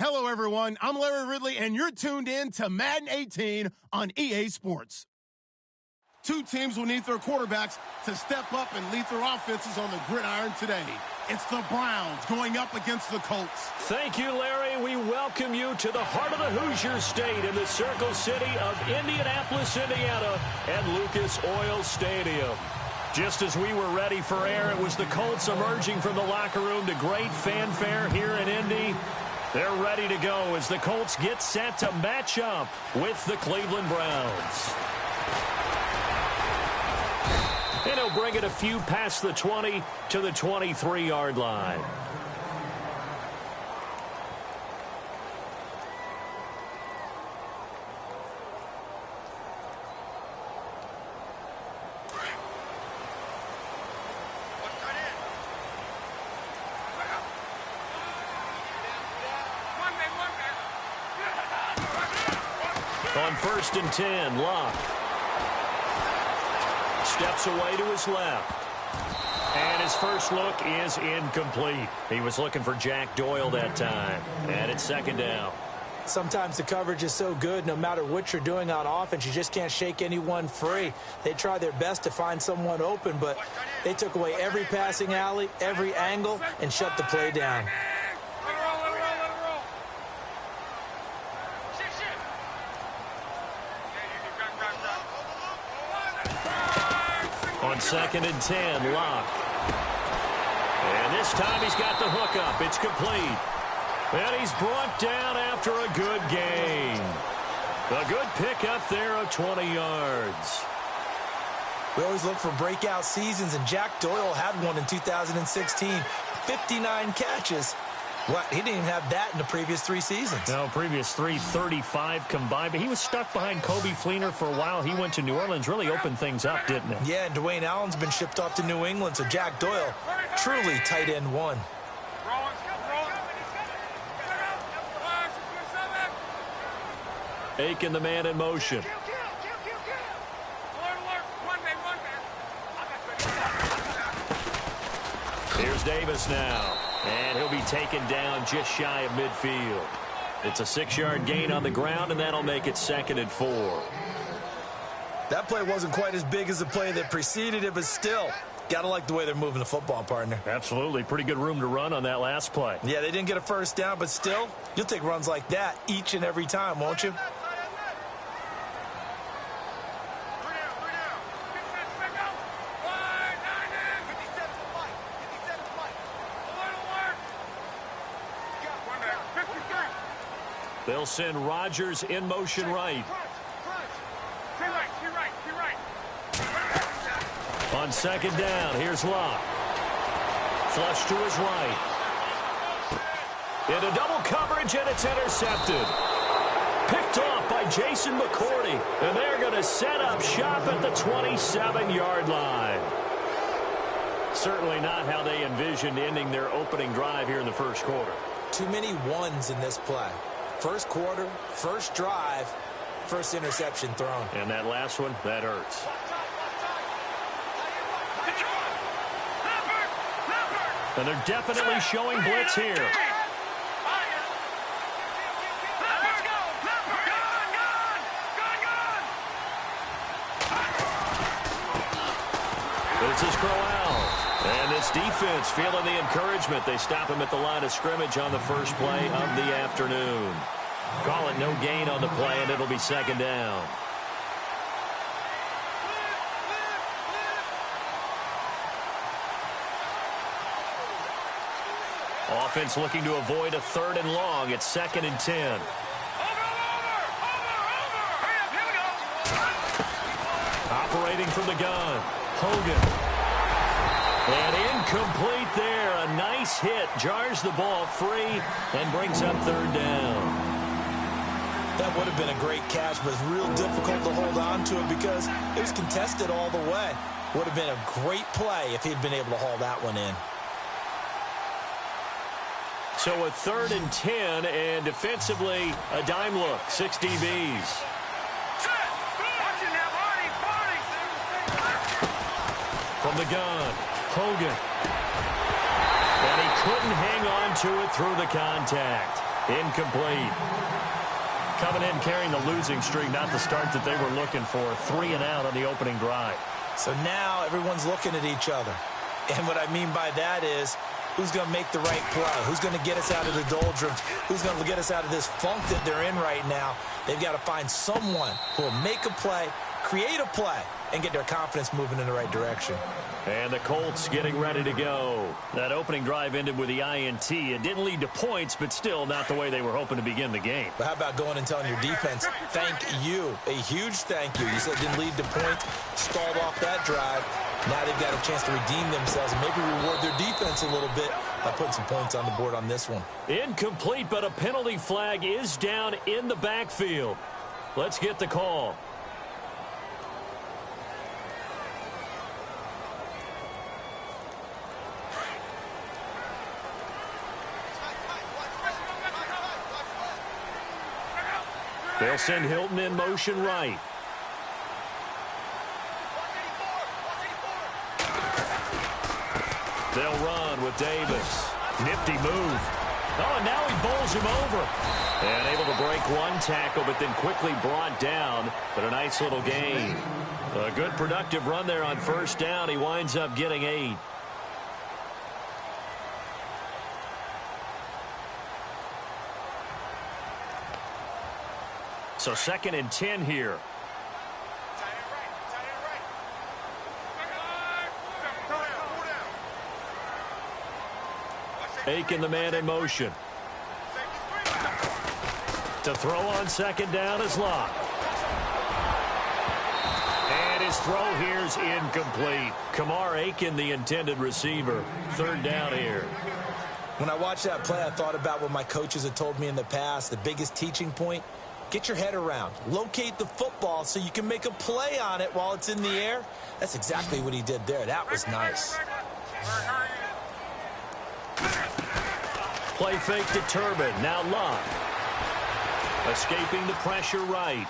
Hello, everyone. I'm Larry Ridley, and you're tuned in to Madden 18 on EA Sports. Two teams will need their quarterbacks to step up and lead their offenses on the gridiron today. It's the Browns going up against the Colts. Thank you, Larry. We welcome you to the heart of the Hoosier State in the Circle City of Indianapolis, Indiana, at Lucas Oil Stadium. Just as we were ready for air, it was the Colts emerging from the locker room to great fanfare here in Indy. They're ready to go as the Colts get set to match up with the Cleveland Browns. And he'll bring it a few past the 20 to the 23-yard line. On 1st and 10, Locke steps away to his left. And his first look is incomplete. He was looking for Jack Doyle that time. And it's 2nd down. Sometimes the coverage is so good, no matter what you're doing on offense, you just can't shake anyone free. They try their best to find someone open, but they took away every passing alley, every angle, and shut the play down. On 2nd and 10, Locke. And this time he's got the hook up. It's complete. And he's brought down after a good gain. A good pickup there of 20 yards. We always look for breakout seasons, and Jack Doyle had one in 2016. 59 catches. What? He didn't even have that in the previous 3 seasons. No, previous 3, 35 combined. But he was stuck behind Kobe Fleener for a while. He went to New Orleans, really opened things up, didn't it? Yeah, and Dwayne Allen's been shipped off to New England, so Jack Doyle, truly tight end 1. Aiken, the man in motion. Here's Davis now. And he'll be taken down just shy of midfield. It's a 6-yard gain on the ground, and that'll make it 2nd and 4. That play wasn't quite as big as the play that preceded it, but still, got to like the way they're moving the football, partner. Absolutely. Pretty good room to run on that last play. Yeah, they didn't get a first down, but still, you'll take runs like that each and every time, won't you? They'll send Rodgers in motion right. On 2nd down, here's Locke. Flush to his right. Into double coverage, and it's intercepted. Picked off by Jason McCourty. And they're going to set up shop at the 27-yard line. Certainly not how they envisioned ending their opening drive here in the first quarter. Too many ones in this play. First quarter, first drive, first interception thrown. And that last one, that hurts. And they're definitely showing blitz here. This is Crowell. And this defense feeling the encouragement. They stop him at the line of scrimmage on the first play of the afternoon. Call it no gain on the play, and it'll be 2nd down. Offense looking to avoid a 3rd and long. It's 2nd and 10. Operating from the gun, Hogan. And incomplete there. A nice hit. Jars the ball free and brings up 3rd down. That would have been a great catch, but it's real difficult to hold on to it because it was contested all the way. Would have been a great play if he'd been able to haul that one in. So a 3rd and 10, and defensively, a dime look. 6 DBs. From the gun, Hogan. And he couldn't hang on to it through the contact. Incomplete. Coming in carrying the losing streak, not the start that they were looking for. 3 and out on the opening drive. So now everyone's looking at each other. And what I mean by that is, who's going to make the right play? Who's going to get us out of the doldrums? Who's going to get us out of this funk that they're in right now? They've got to find someone who will make a play, create a play, and get their confidence moving in the right direction. And the Colts getting ready to go. That opening drive ended with the INT. It didn't lead to points, but still not the way they were hoping to begin the game. But how about going and telling your defense, thank you, a huge thank you. You said it didn't lead to points, stalled off that drive. Now they've got a chance to redeem themselves and maybe reward their defense a little bit by putting some points on the board on this one. Incomplete, but a penalty flag is down in the backfield. Let's get the call. They'll send Hilton in motion right. They'll run with Davis. Nifty move. Oh, and now he bowls him over. And able to break one tackle, but then quickly brought down. But a nice little gain. A good productive run there on first down. He winds up getting 8. So 2nd and 10 here. Aiken, the man in motion. To throw on 2nd down is Locke. And his throw here's incomplete. Kamar Aiken, the intended receiver. 3rd down here. When I watched that play, I thought about what my coaches had told me in the past. The biggest teaching point, get your head around. Locate the football so you can make a play on it while it's in the air. That's exactly what he did there. That was nice. Play fake to Turbin. Now Locke. Escaping the pressure right.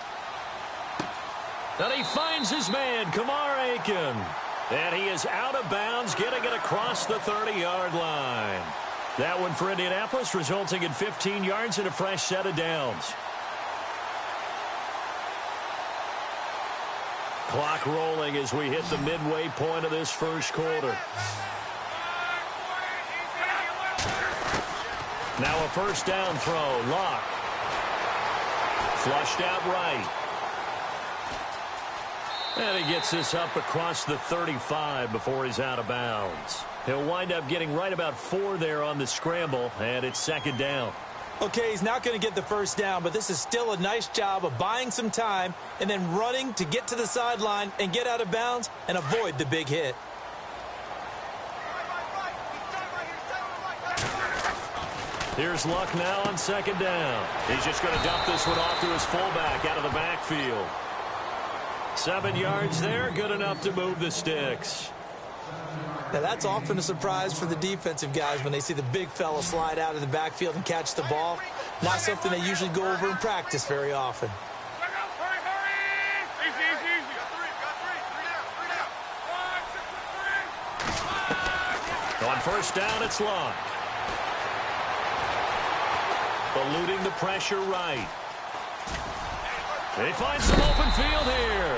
And he finds his man, Kamar Aiken. And he is out of bounds, getting it across the 30-yard line. That one for Indianapolis, resulting in 15 yards and a fresh set of downs. Clock rolling as we hit the midway point of this first quarter. Now a first down throw. Locke. Flushed out right. And he gets this up across the 35 before he's out of bounds. He'll wind up getting right about 4 there on the scramble, and it's 2nd down. Okay, he's not going to get the first down, but this is still a nice job of buying some time and then running to get to the sideline and get out of bounds and avoid the big hit. Here's Luck now on 2nd down. He's just going to dump this one off to his fullback out of the backfield. 7 yards there, good enough to move the sticks. Now, that's often a surprise for the defensive guys when they see the big fella slide out of the backfield and catch the ball. Not something they usually go over in practice very often. On first down, it's Locke. Eluding the pressure right. They find some open field here.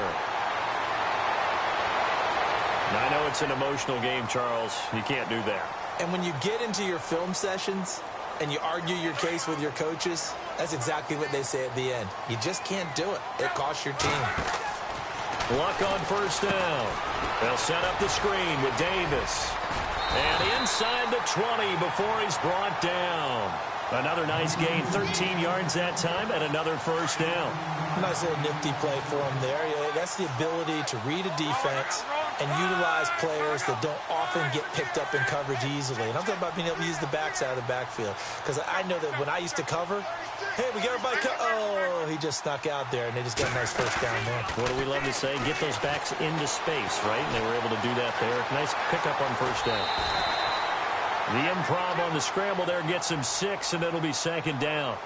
Now, I know it's an emotional game, Charles. You can't do that. And when you get into your film sessions and you argue your case with your coaches, that's exactly what they say at the end. You just can't do it. It costs your team. Luck on first down. They'll set up the screen with Davis. And inside the 20 before he's brought down. Another nice gain, 13 yards that time, and another first down. Nice little nifty play for him there. Yeah, that's the ability to read a defense and utilize players that don't often get picked up in coverage easily. And I'm talking about being able to use the backs out of the backfield. Because I know that when I used to cover, hey, we got everybody oh, he just snuck out there, and they just got a nice first down there. What do we love to say? Get those backs into space, right? And they were able to do that there. Nice pickup on first down. The improv on the scramble there gets him 6, and it'll be 2nd down.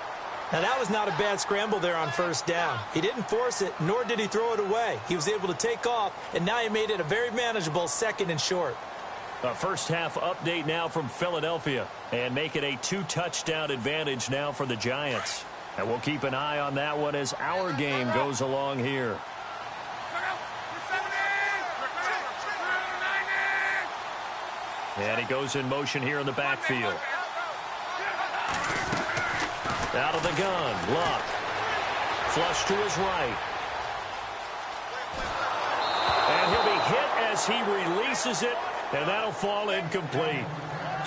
Now, that was not a bad scramble there on first down. He didn't force it, nor did he throw it away. He was able to take off, and now he made it a very manageable 2nd and short. A first-half update now from Philadelphia, and make it a 2-touchdown advantage now for the Giants. And we'll keep an eye on that one as our game goes along here. And he goes in motion here in the backfield. Out of the gun, Luck. Flush to his right. And he'll be hit as he releases it, and that'll fall incomplete.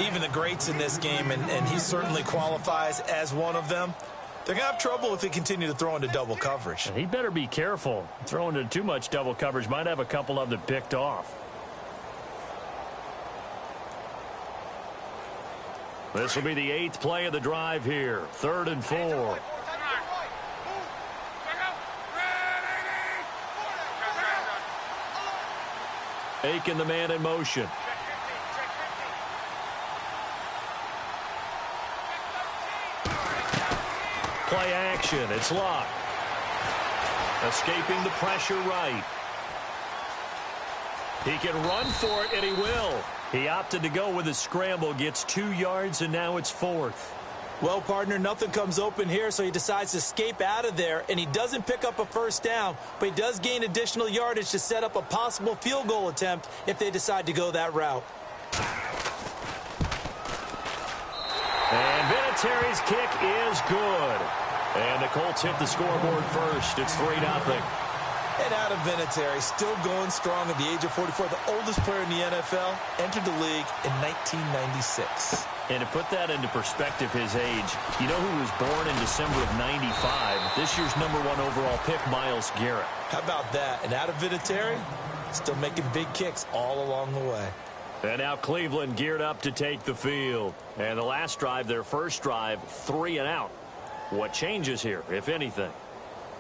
Even the greats in this game, and he certainly qualifies as one of them, they're going to have trouble if they continue to throw into double coverage. And he better be careful. Throwing into too much double coverage might have a couple of them picked off. This will be the 8th play of the drive here. 3rd and 4. Aiken the man in motion. Play action. It's Luck. Escaping the pressure right. He can run for it, and he will. He opted to go with a scramble, gets 2 yards, and now it's 4th. Well, partner, nothing comes open here, so he decides to escape out of there, and he doesn't pick up a first down, but he does gain additional yardage to set up a possible field goal attempt if they decide to go that route. And Vinatieri's kick is good. And the Colts hit the scoreboard first. It's 3-0. And Adam Vinatieri, still going strong at the age of 44, the oldest player in the NFL, entered the league in 1996. And to put that into perspective, his age, you know who was born in December of 95? This year's #1 overall pick, Myles Garrett. How about that? And Adam Vinatieri, still making big kicks all along the way. And now Cleveland geared up to take the field. And the last drive, their first drive, 3 and out. What changes here, if anything?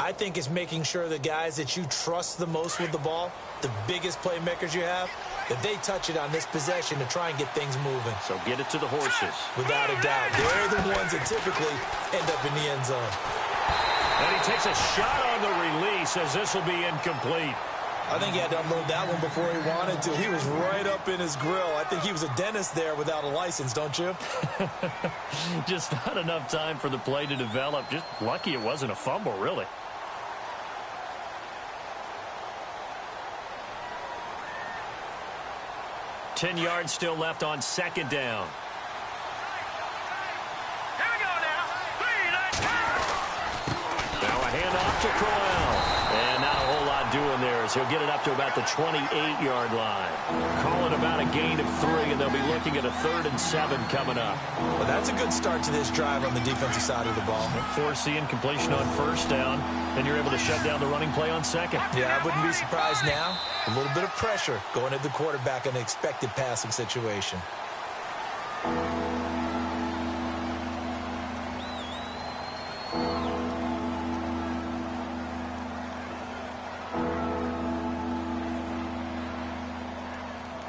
I think it's making sure the guys that you trust the most with the ball, the biggest playmakers you have, that they touch it on this possession to try and get things moving. So get it to the horses. Without a doubt. They're the ones that typically end up in the end zone. And he takes a shot on the release as this will be incomplete. I think he had to unload that one before he wanted to. He was right up in his grill. I think he was a dentist there without a license, don't you? Just not enough time for the play to develop. Just lucky it wasn't a fumble, really. Ten yards still left on 2nd down. Here we go now. Now a handoff to Crowell. And not a whole lot doing there as he'll get it up to about the 28-yard line. Call it about a gain of 3, and they'll be looking at a 3rd and 7 coming up. Well, that's a good start to this drive on the defensive side of the ball. Forcing incompletion on 1st down, then you're able to shut down the running play on 2nd. Yeah, I wouldn't be surprised now. A little bit of pressure going at the quarterback in an expected passing situation.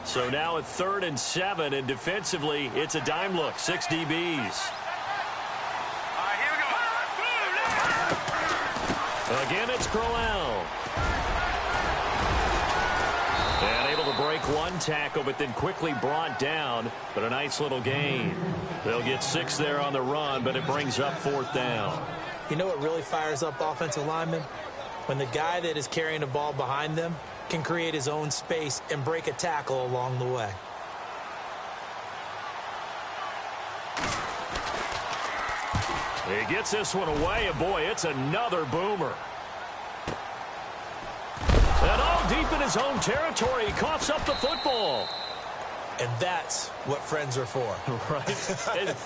So now at 3rd and 7, and defensively, it's a dime look. 6 DBs. Again, it's Crowell. And able to break one tackle, but then quickly brought down. But a nice little gain. They'll get 6 there on the run, but it brings up 4th down. You know what really fires up offensive linemen? When the guy that is carrying the ball behind them can create his own space and break a tackle along the way. He gets this one away, and boy, it's another boomer. And all deep in his own territory, he coughs up the football. And that's what friends are for. Right?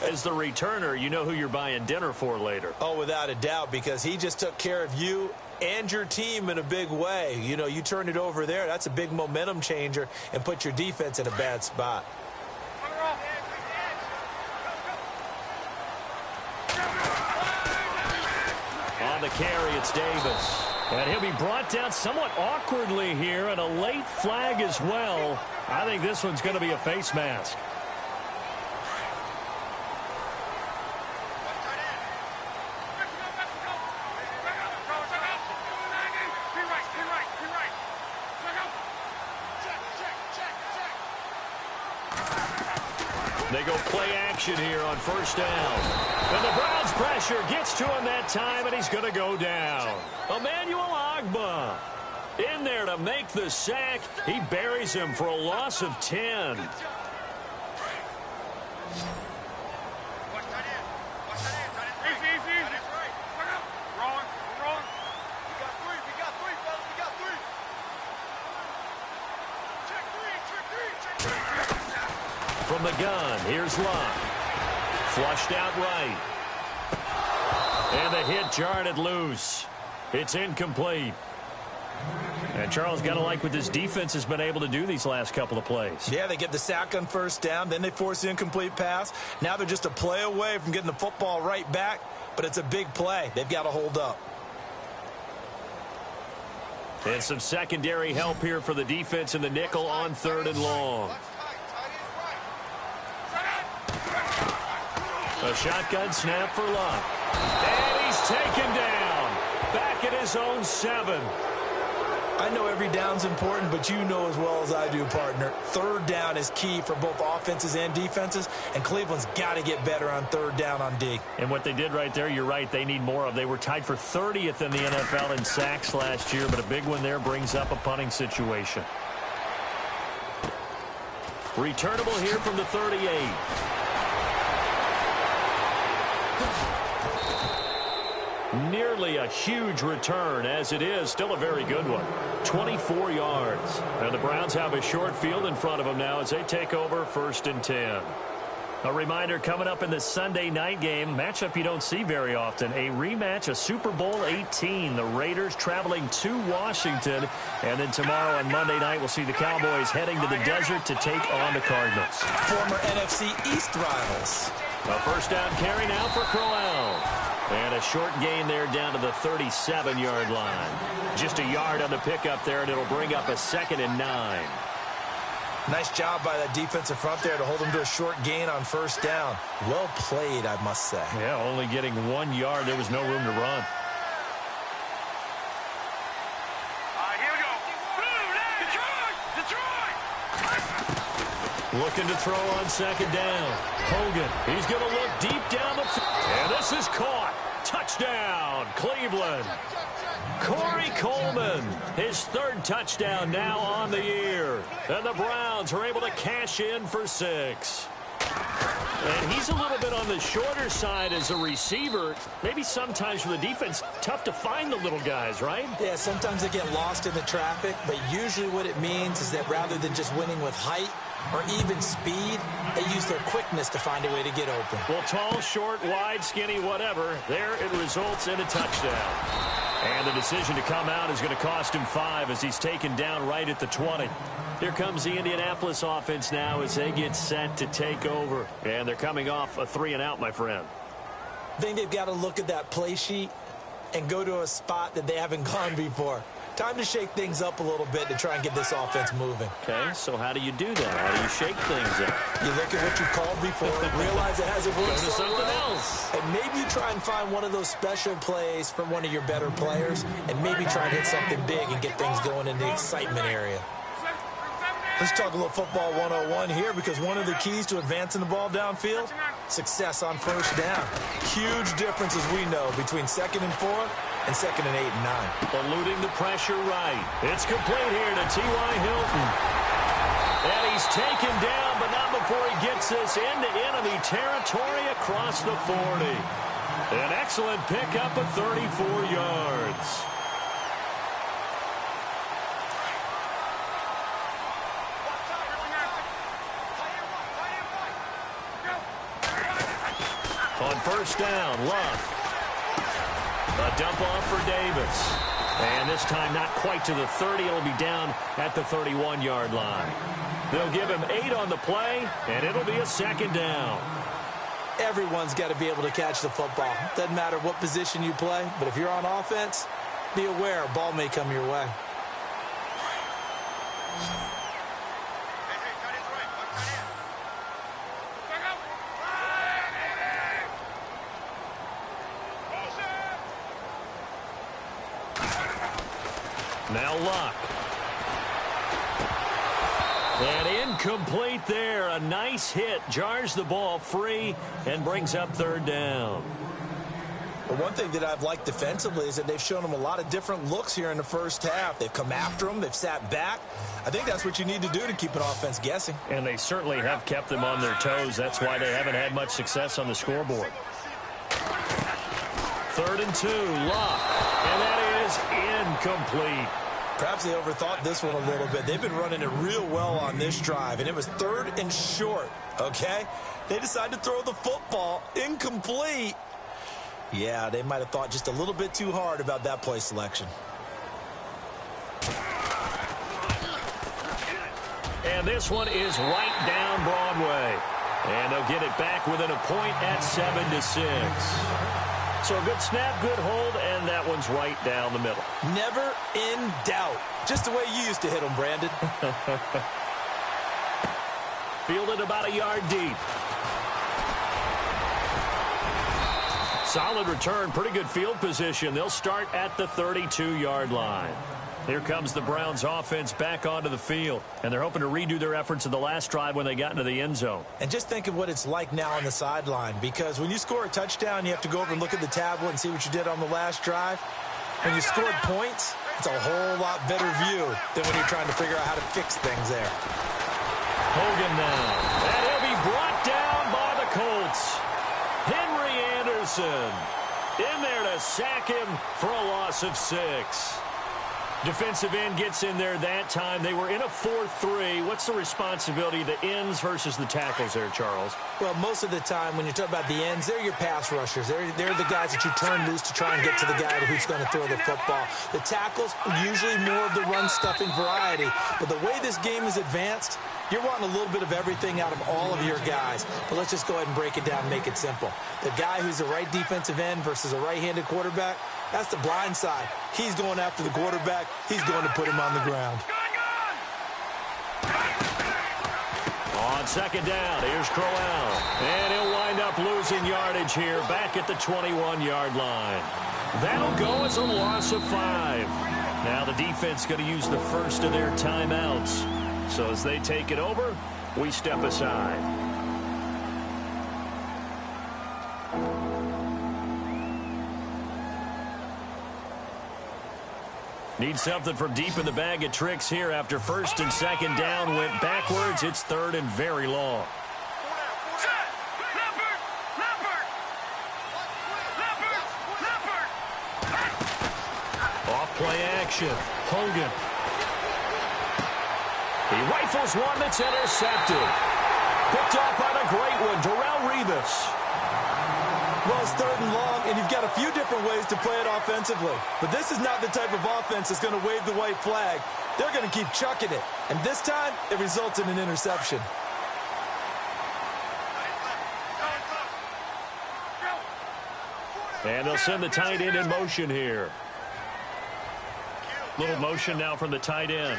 As the returner, you know who you're buying dinner for later. Oh, without a doubt, because he just took care of you and your team in a big way. You know, you turned it over there. That's a big momentum changer and put your defense in a bad spot. On the carry, it's Davis. And he'll be brought down somewhat awkwardly here, and a late flag as well. I think this one's going to be a face mask. They go play action here on first down. And the Browns pressure gets to him that time, and he's going to go down. Emmanuel Ogbah in there to make the sack. He buries him for a loss of 10. From the gun, here's Luck. Flushed out right. And the hit jarred it loose. It's incomplete. And Charles, got to like what this defense has been able to do these last couple of plays. Yeah, they get the sack on first down, then they force the incomplete pass. Now they're just a play away from getting the football right back, but it's a big play. They've got to hold up. And some secondary help here for the defense in the nickel on 3rd and long. A shotgun snap for Luck. And he's taken down. Back at his own 7. I know every down's important, but you know as well as I do, partner. 3rd down is key for both offenses and defenses, and Cleveland's got to get better on 3rd down on D. And what they did right there, you're right, they need more of. They were tied for 30th in the NFL in sacks last year, but a big one there brings up a punting situation. Returnable here from the 38. Nearly a huge return, as it is still a very good one. 24 yards. And the Browns have a short field in front of them now as they take over 1st and 10. A reminder coming up in the Sunday night game, matchup you don't see very often, a rematch of Super Bowl 18. The Raiders traveling to Washington. And then tomorrow on Monday night, we'll see the Cowboys heading to the desert to take on the Cardinals. Former NFC East rivals. A first down carry now for Crowell. And a short gain there down to the 37-yard line. Just a yard on the pickup there, and it'll bring up a 2nd and 9. Nice job by that defensive front there to hold them to a short gain on first down. Well played, I must say. Yeah, only getting 1 yard. There was no room to run. Looking to throw on 2nd down. Hogan, he's going to look deep down the field. And this is caught. Touchdown, Cleveland. Corey Coleman, his 3rd touchdown now on the year. And the Browns are able to cash in for 6. And he's a little bit on the shorter side as a receiver. Maybe sometimes for the defense, tough to find the little guys, right? Yeah, sometimes they get lost in the traffic, but usually what it means is that rather than just winning with height or even speed, they use their quickness to find a way to get open. Well, tall, short, wide, skinny, whatever, there it results in a touchdown. And the decision to come out is going to cost him 5 as he's taken down right at the 20. Here comes the Indianapolis offense now as they get set to take over. And they're coming off a 3-and-out, my friend. I think they've got to look at that play sheet and go to a spot that they haven't gone before. Time to shake things up a little bit to try and get this offense moving. Okay, so how do you do that? How do you shake things up? You look at what you called before, realize it hasn't worked Go to so something well, else. and maybe you try and find one of those special plays from one of your better players, and maybe try and hit something big and get things going in the excitement area. Let's talk a little football 101 here, because one of the keys to advancing the ball downfield, success on first down. Huge difference, as we know, between 2nd and 4 and 2nd and 8 and 9. Eluding the pressure right. It's complete here to T.Y. Hilton. And he's taken down, but not before he gets this into enemy territory across the 40. An excellent pickup of 34 yards. On first down, Luck. A dump off for Davis. And this time not quite to the 30. It'll be down at the 31-yard line. They'll give him 8 on the play, and it'll be a 2nd down. Everyone's got to be able to catch the football. Doesn't matter what position you play, but if you're on offense, be aware a ball may come your way. Now Luck. And Incomplete there. A nice hit. Jars the ball free and brings up third down. But one thing that I've liked defensively is that they've shown them a lot of different looks here in the first half. They've come after them. They've sat back. I think that's what you need to do to keep an offense guessing. And they certainly have kept them on their toes. That's why they haven't had much success on the scoreboard. 3rd and 2. Luck. And that is incomplete. Perhaps they overthought this one a little bit. They've been running it real well on this drive, and it was 3rd and short, okay? They decided to throw the football incomplete. Yeah, they might have thought just a little bit too hard about that play selection. And this one is right down Broadway. And they'll get it back within a point at 7-6. So a good snap, good hold, and that one's right down the middle. Never in doubt. Just the way you used to hit them, Brandon. Fielded about a yard deep. Solid return, pretty good field position. They'll start at the 32-yard line. Here comes the Browns offense back onto the field, and they're hoping to redo their efforts in the last drive when they got into the end zone. And just think of what it's like now on the sideline, because when you score a touchdown, you have to go over and look at the tablet and see what you did on the last drive. When you scored points, it's a whole lot better view than when you're trying to figure out how to fix things there. Hogan now, and he'll be brought down by the Colts. Henry Anderson in there to sack him for a loss of 6. Defensive end gets in there that time. They were in a 4-3. What's the responsibility of the ends versus the tackles there, Charles? Well, most of the time when you talk about the ends, they're your pass rushers. They're the guys that you turn loose to try and get to the guy who's going to throw the football. The tackles, usually more of the run-stuffing variety. But the way this game is advanced, you're wanting a little bit of everything out of all of your guys. But let's just go ahead and break it down and make it simple. The guy who's a right defensive end versus a right-handed quarterback, that's the blind side. He's going after the quarterback. He's going to put him on the ground. On second down, here's Crowell. And he'll wind up losing yardage here back at the 21-yard line. That'll go as a loss of 5. Now the defense going to use the first of their timeouts. So as they take it over, we step aside. Need something from deep in the bag of tricks here after 1st and 2nd down went backwards. It's 3rd and very long. Off play action. Hogan. He rifles one that's intercepted. Picked off by the great one, Darrelle Revis. Well, it's 3rd and long, and you've got a few different ways to play it offensively. But this is not the type of offense that's going to wave the white flag. They're going to keep chucking it. And this time, it results in an interception. And they'll send the tight end in motion here. Little motion now from the tight end.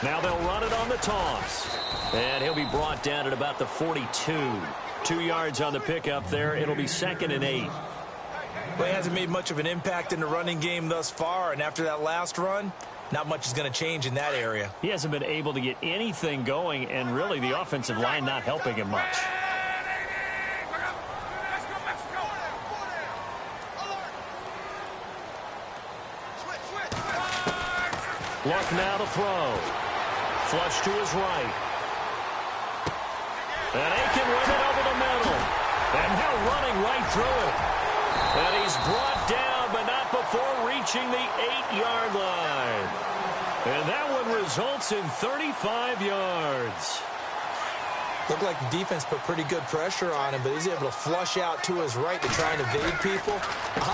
Now they'll run it on the toss. And he'll be brought down at about the 42. 2 yards on the pickup there. It'll be 2nd and 8. Well, he hasn't made much of an impact in the running game thus far. And after that last run, not much is going to change in that area. He hasn't been able to get anything going, and really the offensive line not helping him much. Luck now to throw. Flush to his right. And Aiken with it over the middle. And now running right through it. And he's brought down, but not before reaching the 8-yard line. And that one results in 35 yards. Looked like the defense put pretty good pressure on him, but he's able to flush out to his right to try and evade people.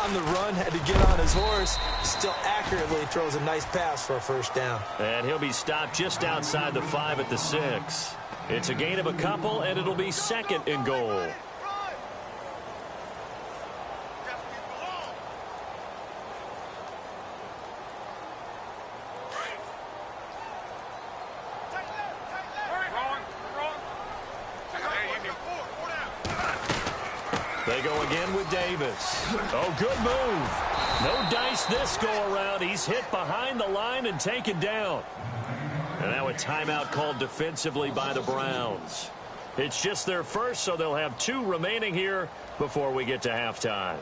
On the run, had to get on his horse. Still accurately throws a nice pass for a 1st down. And he'll be stopped just outside the 5 at the 6. It's a gain of a couple, and it'll be 2nd and goal. They go again with Davis. Oh, good move. No dice this go-around. He's hit behind the line and taken down. And now a timeout called defensively by the Browns. It's just their first, so they'll have 2 remaining here before we get to halftime.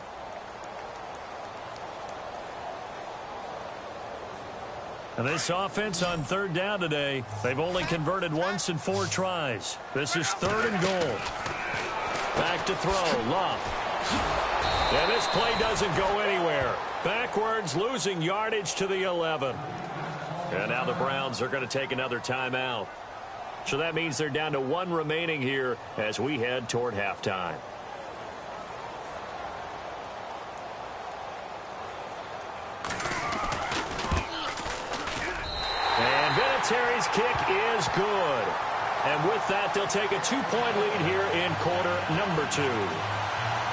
And this offense on 3rd down today, they've only converted once in 4 tries. This is 3rd and goal. Back to throw, Love. And this play doesn't go anywhere. Backwards, losing yardage to the 11. And now the Browns are going to take another timeout. So that means they're down to 1 remaining here as we head toward halftime. And Vinatieri's kick is good. And with that, they'll take a 2-point lead here in quarter number 2.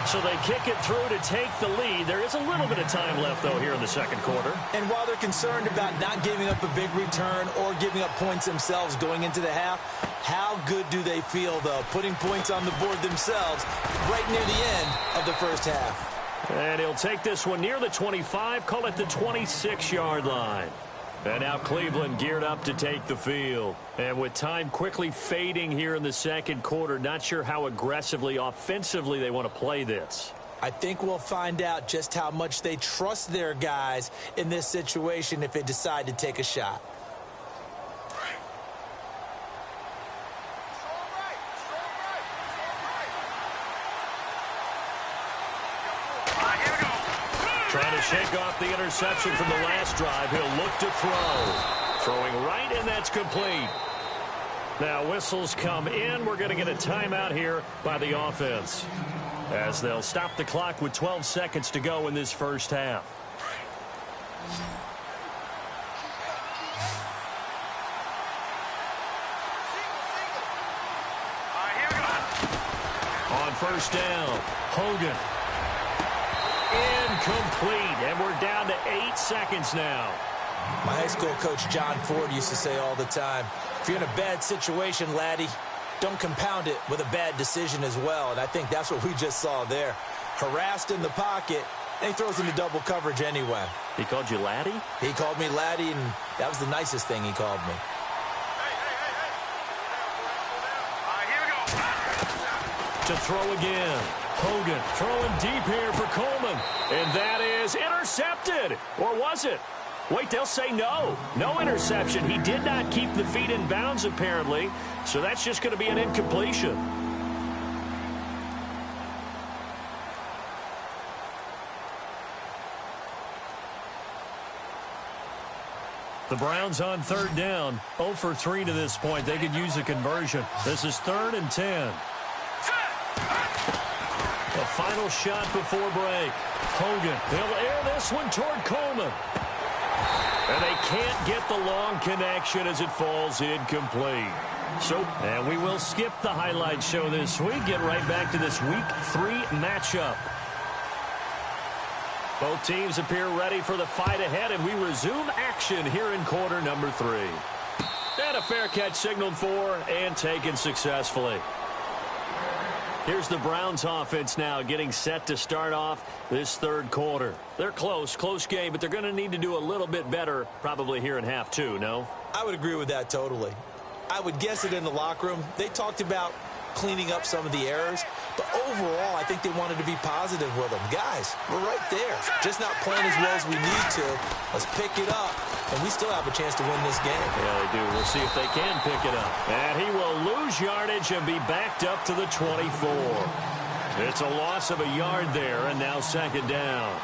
So they kick it through to take the lead. There is a little bit of time left, though, here in the second quarter. And while they're concerned about not giving up a big return or giving up points themselves going into the half, how good do they feel, though, putting points on the board themselves right near the end of the first half? And he'll take this one near the 25, call it the 26-yard line. And now Cleveland geared up to take the field. And with time quickly fading here in the second quarter, not sure how aggressively, offensively they want to play this. I think we'll find out just how much they trust their guys in this situation if they decide to take a shot. Trying to shake off the interception from the last drive. He'll look to throw. Throwing right, and that's complete. Now whistles come in. We're going to get a timeout here by the offense, as they'll stop the clock with 12 seconds to go in this first half. On first down, Hogan. Incomplete, and we're down to 8 seconds now. My high school coach John Ford used to say all the time, if you're in a bad situation, laddie, don't compound it with a bad decision as well. And I think that's what we just saw there. Harassed in the pocket, and he throws into double coverage anyway. He called you laddie? He called me laddie, and that was the nicest thing he called me. To throw again. Hogan throwing deep here for Coleman. And that is intercepted. Or was it? Wait, they'll say no. No interception. He did not keep the feet in bounds, apparently. So that's just going to be an incompletion. The Browns on third down. 0 for 3 to this point. They could use a conversion. This is 3rd and 10. The final shot before break. Hogan, they'll air this one toward Coleman. And they can't get the long connection as it falls incomplete. And we will skip the highlight show this week. Get right back to this Week 3 matchup. Both teams appear ready for the fight ahead, and we resume action here in quarter number 3. And a fair catch signaled for and taken successfully. Here's the Browns offense now getting set to start off this third quarter. They're close game, but they're going to need to do a little bit better probably here in half 2, no? I would agree with that totally. I would guess it in the locker room. They talked about cleaning up some of the errors, but overall I think they wanted to be positive with them. Guys, we're right there. Just not playing as well as we need to. Let's pick it up, and we still have a chance to win this game. Yeah, they do. We'll see if they can pick it up. And he will lose yardage and be backed up to the 24. It's a loss of a yard there, and now second down.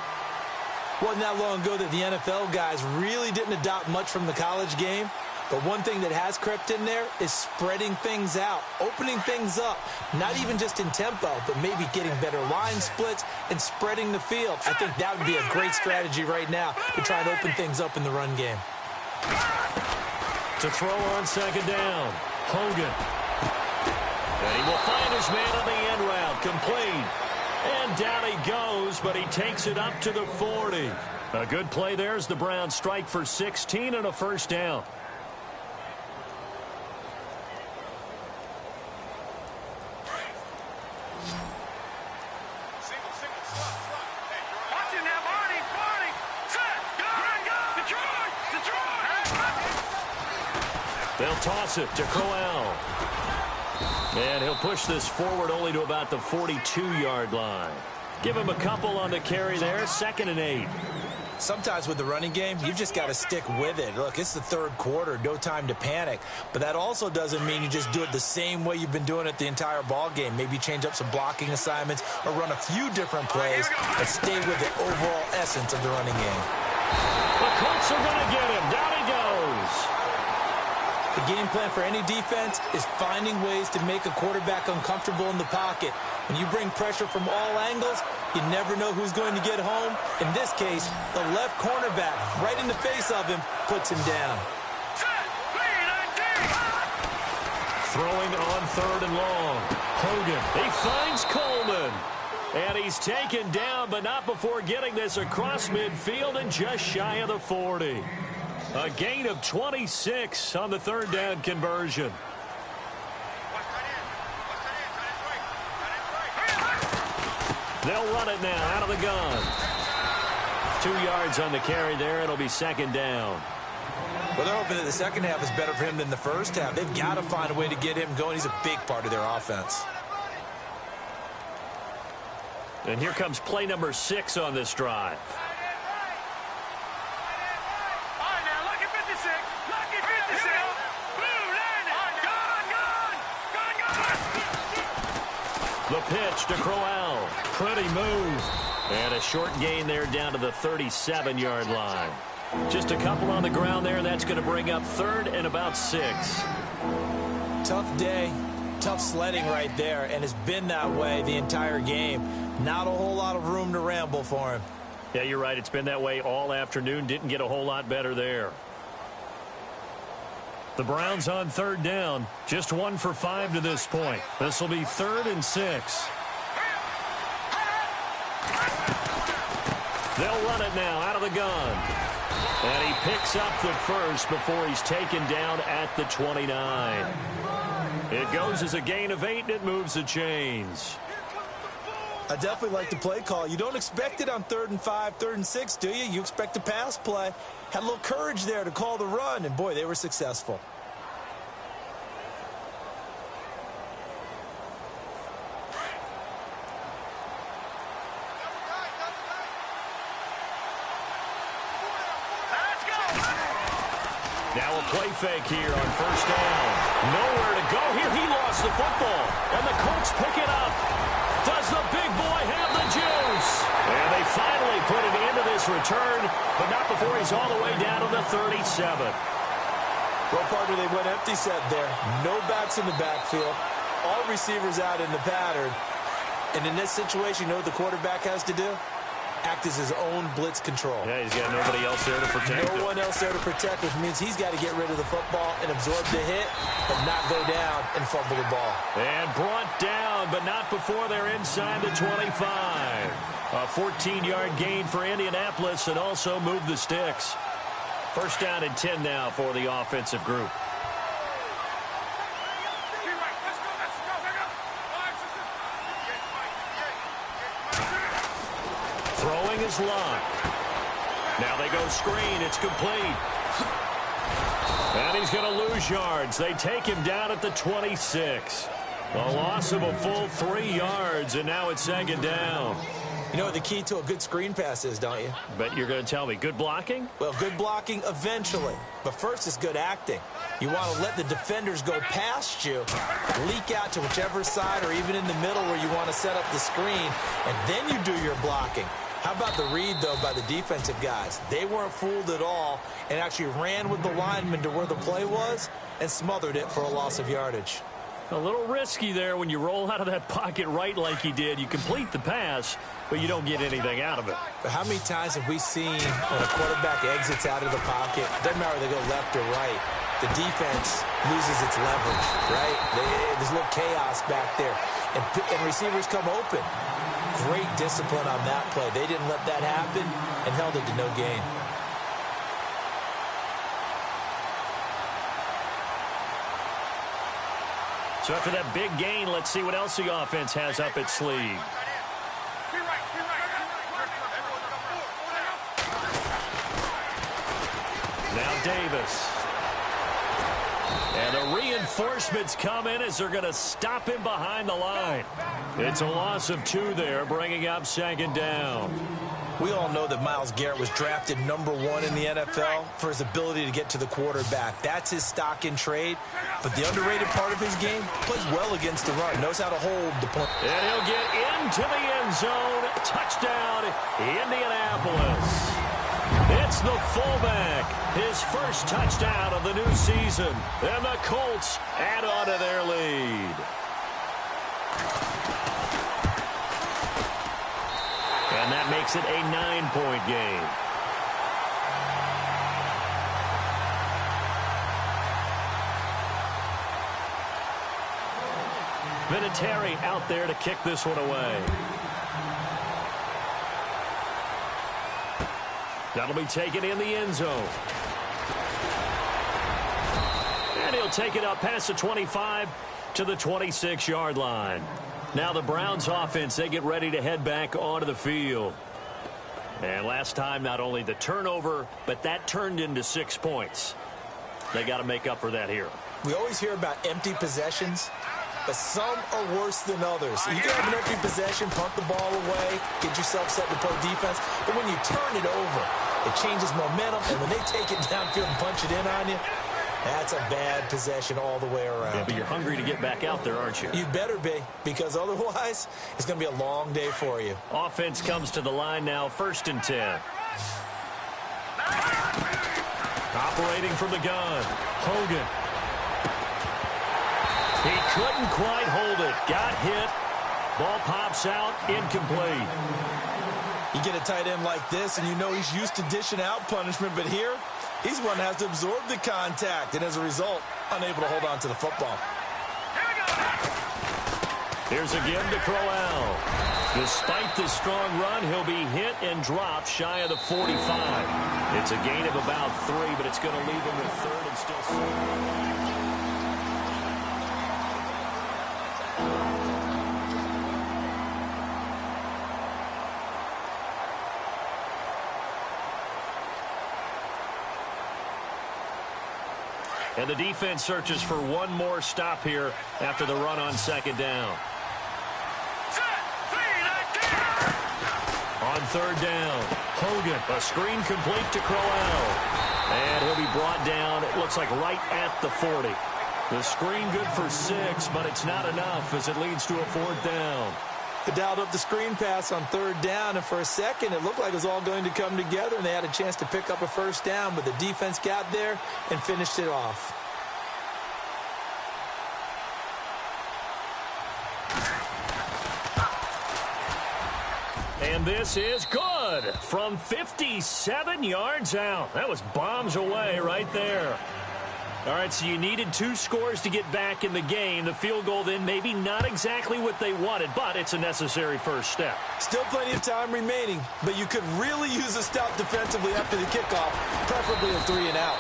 Wasn't that long ago that the NFL guys really didn't adopt much from the college game. But one thing that has crept in there is spreading things out, opening things up, not even just in tempo, but maybe getting better line splits and spreading the field. I think that would be a great strategy right now to try and open things up in the run game. To throw on second down, Hogan. And he will find his man on the end route, complete. And down he goes, but he takes it up to the 40. A good play there as the Browns strike for 16 and a first down. They'll toss it to Crowell. And he'll push this forward only to about the 42-yard line. Give him a couple on the carry there, 2nd and 8. Sometimes with the running game, you've just got to stick with it. Look, it's the third quarter, no time to panic. But that also doesn't mean you just do it the same way you've been doing it the entire ball game. Maybe change up some blocking assignments or run a few different plays, but stay with the overall essence of the running game. The Colts are going to get him. Down he goes. The game plan for any defense is finding ways to make a quarterback uncomfortable in the pocket. When you bring pressure from all angles, you never know who's going to get home. In this case, the left cornerback, right in the face of him, puts him down. Throwing on 3rd and long. Hogan, he finds Coleman. And he's taken down, but not before getting this across midfield and just shy of the 40. A gain of 26 on the 3rd down conversion. They'll run it now out of the gun. 2 yards on the carry there. It'll be 2nd down. Well, they're hoping that the second half is better for him than the first half. They've got to find a way to get him going. He's a big part of their offense. And here comes play number 6 on this drive. The pitch to Crowell. Pretty move. And a short gain there down to the 37-yard line. Just a couple on the ground there. That's going to bring up 3rd and about 6. Tough day. Tough sledding right there. And it's been that way the entire game. Not a whole lot of room to ramble for him. Yeah, you're right. It's been that way all afternoon. Didn't get a whole lot better there. The Browns on 3rd down. Just 1 for 5 to this point. This will be 3rd and 6. They'll run it now out of the gun. And he picks up the first before he's taken down at the 29. It goes as a gain of 8, and it moves the chains. I definitely like the play call. You don't expect it on 3rd and 5, 3rd and 6, do you? You expect a pass play. Had a little courage there to call the run, and boy, they were successful. Now a play fake here on 1st down. Nowhere to go here. He lost the football, and the Colts pick it up. Does the big boy have the juice? And they finally put it into this return, but not before he's all the way down to the 37. Well, partner, they went empty set there. No backs in the backfield. All receivers out in the pattern. And in this situation, you know what the quarterback has to do? Act as his own blitz control. Yeah, he's got nobody else there to protect him. No one else there to protect, which means he's got to get rid of the football and absorb the hit and not go down and fumble the ball. And brought down, but not before they're inside the 25. A 14-yard gain for Indianapolis and also move the sticks. 1st down and 10 now for the offensive group. Throwing is locked. Now they go screen. It's complete. And he's going to lose yards. They take him down at the 26. A loss of a full 3 yards, and now it's 2nd down. You know what the key to a good screen pass is, don't you? But you're going to tell me, good blocking? Well, good blocking eventually. But first is good acting. You want to let the defenders go past you, leak out to whichever side or even in the middle where you want to set up the screen, and then you do your blocking. How about the read, though, by the defensive guys? They weren't fooled at all and actually ran with the lineman to where the play was and smothered it for a loss of yardage. A little risky there when you roll out of that pocket right like he did. You complete the pass, but you don't get anything out of it. But how many times have we seen when a quarterback exits out of the pocket, doesn't matter whether they go left or right, the defense loses its leverage, right? There's a little chaos back there, and receivers come open. Great discipline on that play. They didn't let that happen and held it to no gain. So after that big gain, let's see what else the offense has up its sleeve. Now Davis. reinforcements come in as they're going to stop him behind the line. It's a loss of 2 there, bringing up second down. We all know that Myles Garrett was drafted #1 in the NFL for his ability to get to the quarterback. That's his stock in trade. But the underrated part of his game, plays well against the run, knows how to hold the point. And he'll get into the end zone. Touchdown, Indianapolis. It's the fullback, his first touchdown of the new season. And the Colts add on to their lead. And that makes it a 9-point game. Vinatieri out there to kick this one away. That'll be taken in the end zone. And he'll take it up past the 25 to the 26-yard line. Now the Browns offense, they get ready to head back onto the field. And last time, not only the turnover, but that turned into 6 points. They got to make up for that here. We always hear about empty possessions, but some are worse than others. You can have an empty possession, punt the ball away, get yourself set to play defense, but when you turn it over, it changes momentum, and when they take it downfield and punch it in on you, that's a bad possession all the way around. Yeah, but you're hungry to get back out there, aren't you? You better be, because otherwise, it's going to be a long day for you. Offense comes to the line now, 1st and 10. Operating from the gun, Hogan. He couldn't quite hold it. Got hit. Ball pops out, incomplete. You get a tight end like this, and you know he's used to dishing out punishment, but here, he's one that has to absorb the contact, and as a result, unable to hold on to the football. Here's again to Crowell. Despite the strong run, he'll be hit and dropped shy of the 45. It's a gain of about 3, but it's going to leave him with 3rd and still 7. And the defense searches for one more stop here after the run on 2nd down. On 3rd down, Hogan, a screen complete to Crowell. And he'll be brought down, it looks like right at the 40. The screen good for 6, but it's not enough as it leads to a 4th down. They dialed up the screen pass on 3rd down, and for a second, it looked like it was all going to come together, and they had a chance to pick up a 1st down, but the defense got there and finished it off. And this is good from 57 yards out. That was bombs away right there. All right, so you needed 2 scores to get back in the game. The field goal then maybe not exactly what they wanted, but it's a necessary first step. Still plenty of time remaining, but you could really use a stop defensively after the kickoff, preferably a 3 and out.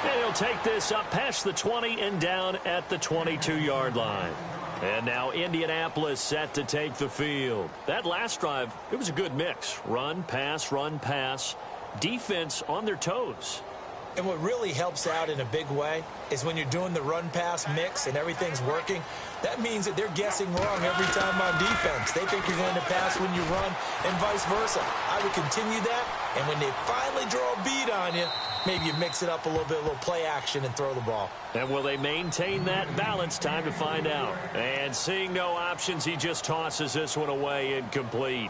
And he'll take this up past the 20 and down at the 22-yard line. And now Indianapolis set to take the field. That last drive, it was a good mix. Run, pass, defense on their toes. And what really helps out in a big way is when you're doing the run-pass mix and everything's working, that means that they're guessing wrong every time on defense. They think you're going to pass when you run and vice versa. I would continue that, and when they finally draw a bead on you, maybe you mix it up a little bit, a little play action, and throw the ball. And will they maintain that balance? Time to find out. And seeing no options, he just tosses this one away, incomplete.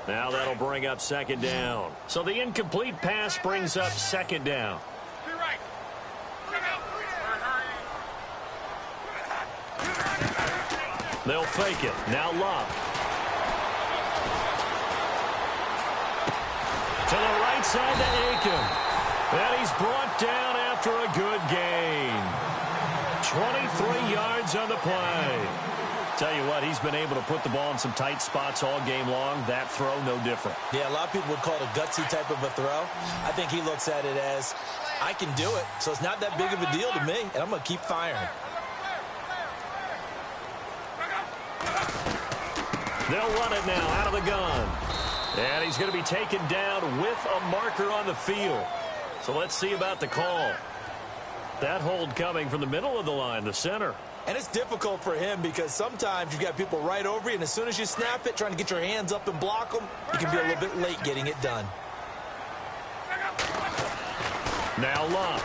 Now that'll bring up 2nd down. So the incomplete pass brings up 2nd down. They'll fake it. Now Love. To the right side to Aiken. And he's brought down after a good gain. 23 yards on the play. Tell you what, he's been able to put the ball in some tight spots all game long. That throw, no different. Yeah, a lot of people would call it a gutsy type of a throw. I think he looks at it as, I can do it, so it's not that big of a deal to me, and I'm going to keep firing. They'll run it now out of the gun. And he's going to be taken down with a marker on the field. So let's see about the call. That hold coming from the middle of the line, the center. And it's difficult for him because sometimes you've got people right over you, and as soon as you snap it, trying to get your hands up and block them, you can be a little bit late getting it done. Now Locke.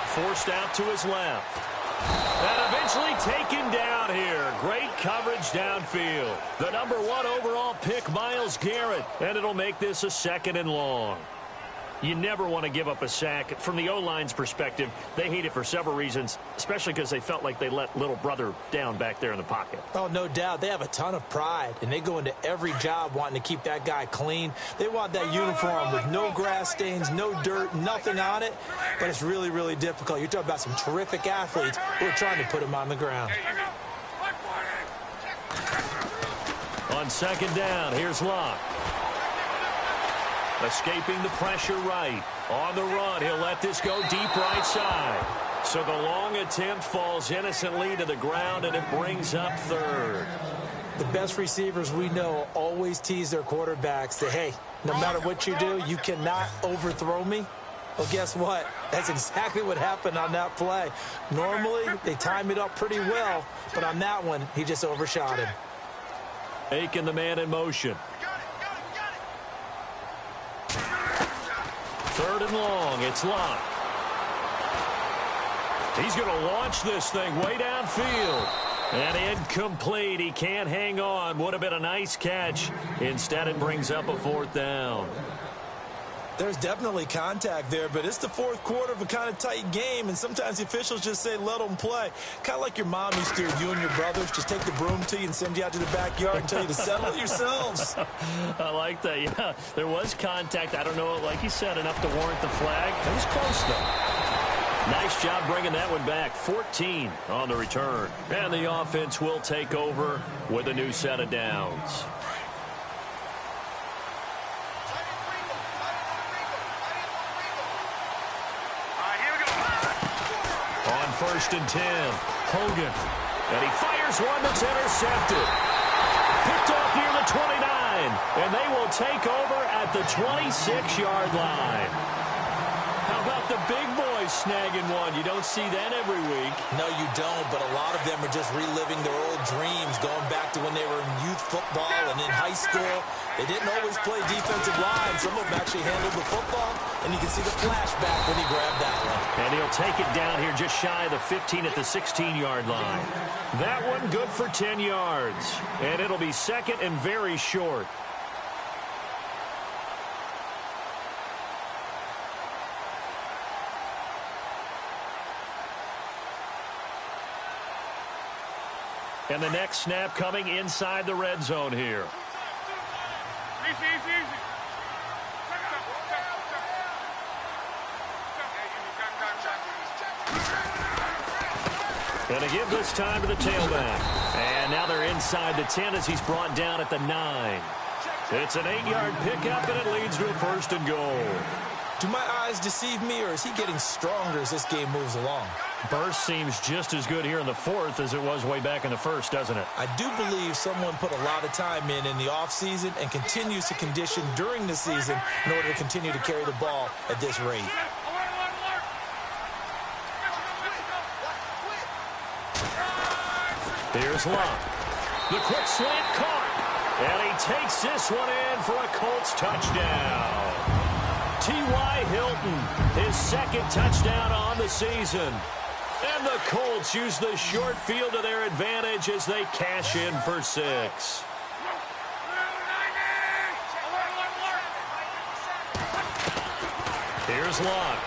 Forced out to his left. And eventually taken down here. Great coverage downfield. The #1 overall pick, Myles Garrett. And it'll make this a 2nd and long. You never want to give up a sack. From the O-line's perspective, they hate it for several reasons, especially because they felt like they let little brother down back there in the pocket. Oh, no doubt. They have a ton of pride, and they go into every job wanting to keep that guy clean. They want that uniform with no grass stains, no dirt, nothing on it, but it's really, really difficult. You're talking about some terrific athletes who are trying to put him on the ground. On 2nd down, here's Locke. Escaping the pressure right. On the run, he'll let this go deep right side. So the long attempt falls innocently to the ground, and it brings up 3rd. The best receivers we know always tease their quarterbacks that, hey, no matter what you do, you cannot overthrow me. Well, guess what? That's exactly what happened on that play. Normally, they time it up pretty well, but on that one, he just overshot him. Making the man in motion. 3rd and long, it's Locke. He's going to launch this thing way downfield. And incomplete. He can't hang on. Would have been a nice catch. Instead, it brings up a 4th down. There's definitely contact there, but it's the 4th quarter of a kind of tight game, and sometimes the officials just say, let them play. Kind of like your mom used to do, you and your brothers, just take the broom to you and send you out to the backyard and tell you to settle it yourselves. I like that, yeah. There was contact. I don't know, like you said, enough to warrant the flag. It was close, though. Nice job bringing that one back. 14 on the return. And the offense will take over with a new set of downs. On 1st and 10, Hogan. And he fires one that's intercepted. Picked off near the 29. And they will take over at the 26-yard line. How about the big boys snagging one? You don't see that every week. No, you don't, but a lot of them are just reliving their old dreams, going back to when they were in youth football and in high school. They didn't always play defensive line. Some of them actually handled the football, and you can see the flashback when he grabbed that one. And he'll take it down here just shy of the 15 at the 16-yard line. That one good for 10 yards. And it'll be 2nd and very short. And the next snap coming inside the red zone here. And to give this time to the tailback. And now they're inside the 10 as he's brought down at the 9. It's an 8-yard pickup, and it leads to a 1st and goal. Do my eyes deceive me, or is he getting stronger as this game moves along? Burst seems just as good here in the 4th as it was way back in the 1st, doesn't it? I do believe someone put a lot of time in the offseason and continues to condition during the season in order to continue to carry the ball at this rate. Here's Locke. The quick slant caught. And he takes this one in for a Colts touchdown. T.Y. Hilton, his 2nd touchdown on the season. And the Colts use the short field to their advantage as they cash in for 6. Here's Locke.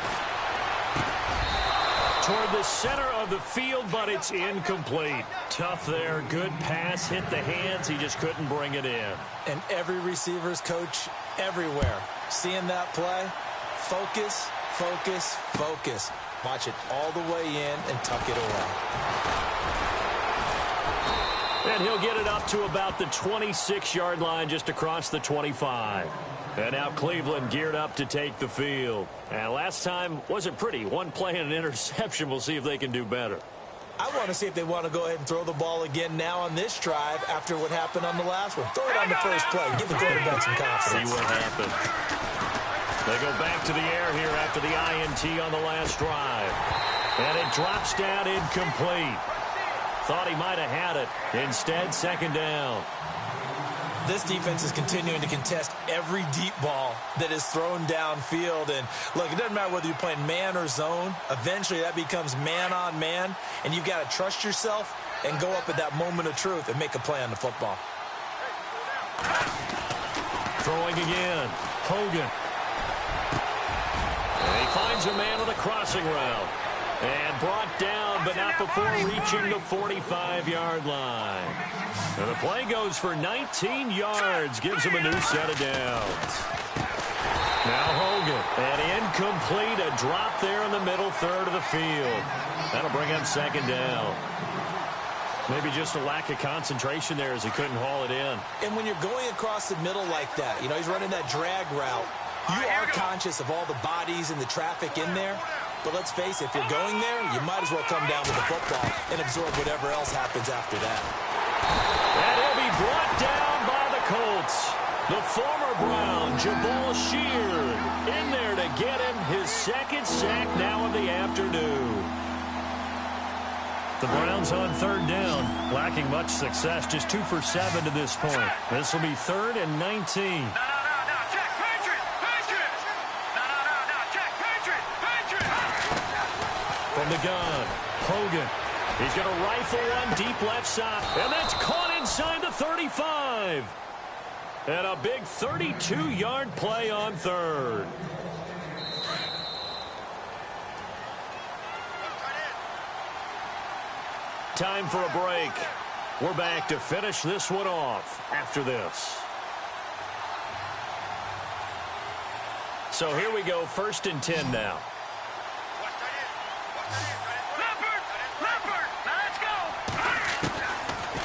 Toward the center of the field, but it's incomplete. Tough there. Good pass. Hit the hands. He just couldn't bring it in. And every receiver's coach everywhere. Seeing that play, focus, focus, focus. Watch it all the way in and tuck it away. And he'll get it up to about the 26-yard line just across the 25. And now Cleveland geared up to take the field. And last time wasn't pretty. One play and an interception. We'll see if they can do better. I want to see if they want to go ahead and throw the ball again now on this drive after what happened on the last one. Throw it on the first play. Give the quarterback some confidence. See what happens. They go back to the air here after the INT on the last drive. And it drops down incomplete. Thought he might have had it. Instead, second down. This defense is continuing to contest every deep ball that is thrown downfield. And, look, it doesn't matter whether you're playing man or zone. Eventually, that becomes man-on-man. And you've got to trust yourself and go up at that moment of truth and make a play on the football. Throwing again. Hogan. And he finds a man on the crossing route. And brought down, but not before reaching the 45-yard line. And the play goes for 19 yards. Gives him a new set of downs. Now Hogan. And incomplete. A drop there in the middle third of the field. That'll bring him second down. Maybe just a lack of concentration there as he couldn't haul it in. And when you're going across the middle like that, he's running that drag route, you are conscious of all the bodies and the traffic in there. But let's face it, if you're going there, you might as well come down with the football and absorb whatever else happens after that. And he'll be brought down by the Colts. The former Brown, Jabal Sheard, in there to get him his second sack now of the afternoon. The Browns on third down, lacking much success, just 2 for 7 to this point. This will be 3rd and 19. From the gun, Hogan. He's going to rifle one deep left side. And that's caught inside the 35. And a big 32-yard play on third. Time for a break. We're back to finish this one off after this. So here we go, 1st and 10 now.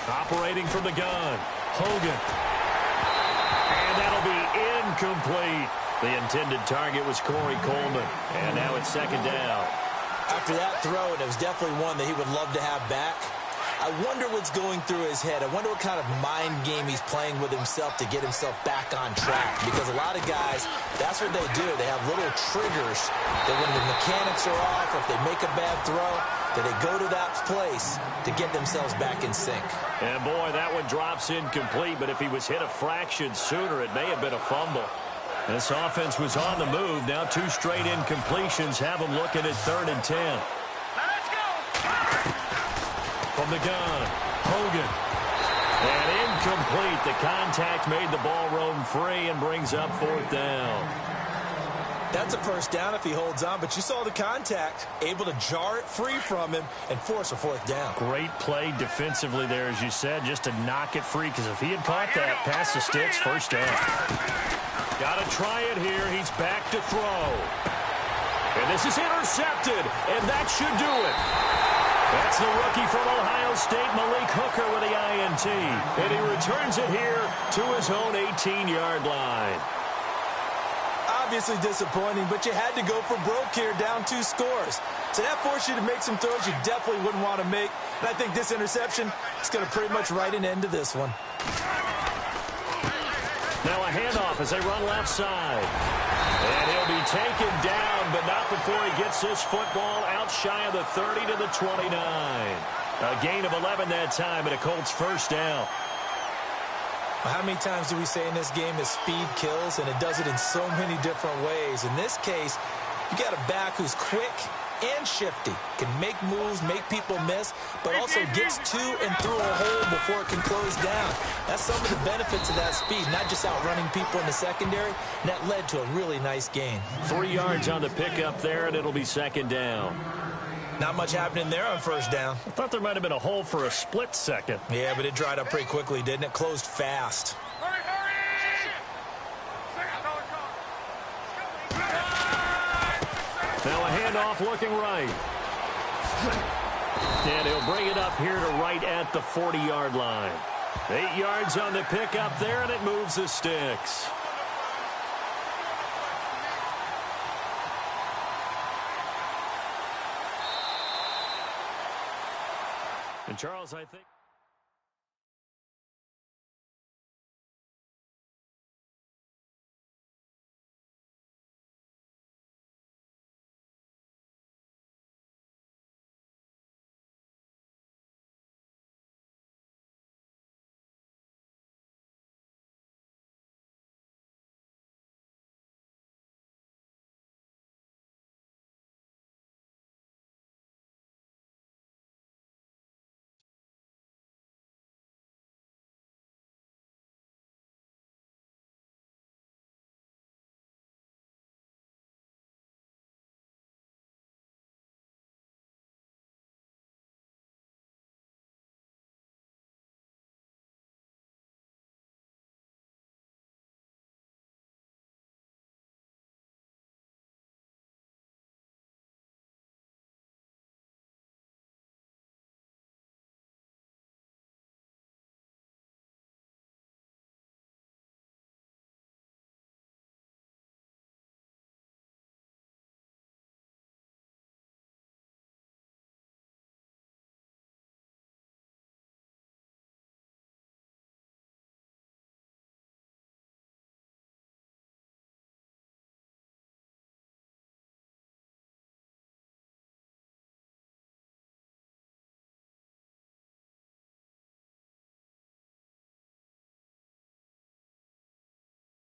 Operating from the gun, Hogan. And that'll be incomplete. The intended target was Corey Coleman. And now it's second down. After that throw, and it was definitely one that he would love to have back, I wonder what's going through his head. I wonder what kind of mind game he's playing with himself to get himself back on track. Because a lot of guys, that's what they do. They have little triggers that when the mechanics are off, or if they make a bad throw, that they go to that place to get themselves back in sync. And, boy, that one drops incomplete. But if he was hit a fraction sooner, it may have been a fumble. This offense was on the move. Now 2 straight incompletions have them looking at 3rd and 10. Now let's go. From the gun, Hogan. And incomplete. The contact made the ball roam free and brings up 4th down. That's a first down if he holds on, but you saw the contact, able to jar it free from him and force a 4th down. Great play defensively there, as you said, just to knock it free, because if he had caught that past the sticks, first down. Got to try it here. He's back to throw. And this is intercepted, and that should do it. That's the rookie from Ohio State, Malik Hooker, with the INT. And he returns it here to his own 18-yard line. Obviously disappointing, but you had to go for broke here, down 2 scores. So that forced you to make some throws you definitely wouldn't want to make. And I think this interception is going to pretty much write an end to this one. Now a handoff as they run left side. And he'll be taken down, but not before he gets this football out shy of the 30 to the 29. A gain of 11 that time, and a Colts first down. How many times do we say in this game that speed kills, and it does it in so many different ways? In this case, you got a back who's quick and shifty, can make moves, make people miss, but also gets to and through a hole before it can close down. That's some of the benefits of that speed, not just outrunning people in the secondary. And that led to a really nice gain. 3 yards on the pickup there, and it'll be second down. Not much happening there on first down. I thought there might have been a hole for a split second. Yeah, but it dried up pretty quickly, didn't it? Closed fast. Now a handoff looking right. And he'll bring it up here to right at the 40-yard line. 8 yards on the pickup there, and it moves the sticks. And Charles, I think...